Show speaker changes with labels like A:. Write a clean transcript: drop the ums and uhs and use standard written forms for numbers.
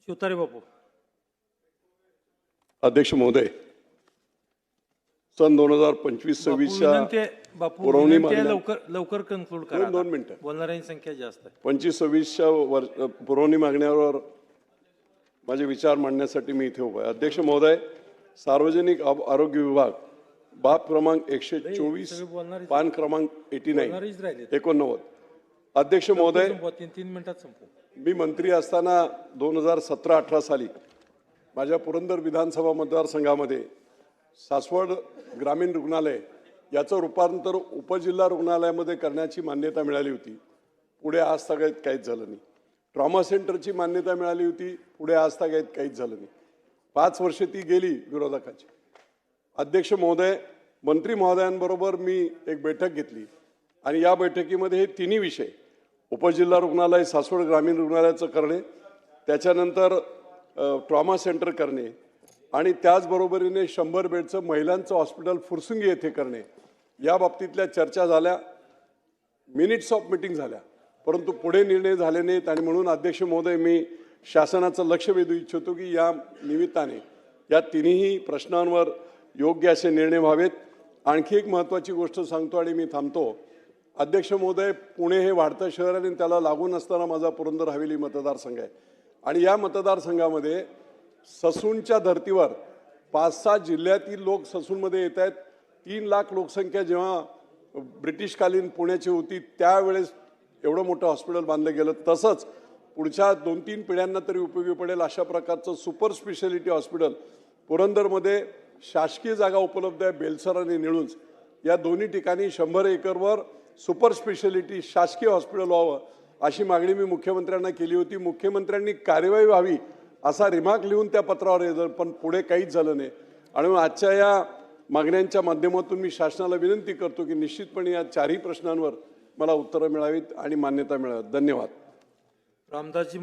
A: शिवतारे बापू.
B: अध्यक्ष महोदय, सन 2025-26च्या
A: बापू
B: पुरवणी
A: विनंती आहे,
B: मागण्या
A: लवकर कन्क्लूड करा.
B: 2 मिनिटं.
A: बोलणाऱ्यांची संख्या जास्त आहे.
B: 25-26च्या पुरवणी मागण्यावर माझे विचार मांडण्यासाठी मी इथे उभा आहे. अध्यक्ष महोदय, सार्वजनिक आरोग्य विभाग बाब क्रमांक 124, पान क्रमांक 89. अध्यक्ष महोदय,
A: 3 मिनिटात संपू.
B: मी मंत्री असताना 2017-18 साली माझ्या पुरंदर विधानसभा मतदारसंघामध्ये सासवड ग्रामीण रुग्णालय याचं रूपांतर उपजिल्हा रुग्णालयामध्ये करण्याची मान्यता मिळाली होती. पुढे आज तागायत काहीच झालं नाही. ट्रॉमा सेंटरची मान्यता मिळाली होती. पुढे आज तागायत काहीच झालं नाही. 5 वर्षे ती गेली विरोधकाची. अध्यक्ष महोदय, मंत्री महोदयांबरोबर मी एक बैठक घेतली आणि या बैठकीमध्ये हे तिन्ही विषय उपजिल्हा रुग्णालय सासवड ग्रामीण रुग्णालयाचं करणे, त्याच्यानंतर ट्रॉमा सेंटर करणे आणि त्याचबरोबरीने 100 बेडचं महिलांचं हॉस्पिटल फुरसुंगी येथे करणे, या बाबतीतल्या चर्चा झाल्या, मिनिट्स ऑफ मीटिंग झाल्या, परंतु पुढे निर्णय झाले नाहीत. आणि म्हणून अध्यक्ष महोदय, मी शासनाचं लक्ष वेधू इच्छितो की या निमित्ताने या तिन्ही प्रश्नांवर योग्य असे निर्णय व्हावेत. आणखी एक महत्त्वाची गोष्ट सांगतो आणि मी थांबतो. अध्यक्ष महोदय, पुणे हे वाढतं शहर आणि त्याला लागून असताना माझा पुरंदर हवेली मतदारसंघ आहे आणि या मतदारसंघामध्ये ससूनच्या धर्तीवर 5-6 जिल्ह्यातील लोक ससूनमध्ये येत आहेत. 3 लाख लोकसंख्या जेव्हा ब्रिटिशकालीन पुण्याची होती त्यावेळेस एवढं मोठं हॉस्पिटल बांधलं गेलं. तसंच पुढच्या 2-3 पिढ्यांना तरी उपयोगी पडेल अशा प्रकारचं सुपर स्पेशालिटी हॉस्पिटल पुरंदरमध्ये शासकीय जागा उपलब्ध आहे. बेलसर आणि निळुंज या दोन्ही ठिकाणी 100 एकरवर सुपर स्पेशालिटी शासकीय हॉस्पिटल व्हावं अशी मागणी मी मुख्यमंत्र्यांना केली होती. मुख्यमंत्र्यांनी कार्यवाही व्हावी असा रिमार्क लिहून त्या पत्रावर येतं, पण पुढे काहीच झालं नाही. आणि आजच्या या मागण्यांच्या माध्यमातून मी शासनाला विनंती करतो की निश्चितपणे या 4ही प्रश्नांवर मला उत्तरं मिळावीत आणि मान्यता मिळावी. धन्यवाद.
A: रामदासजी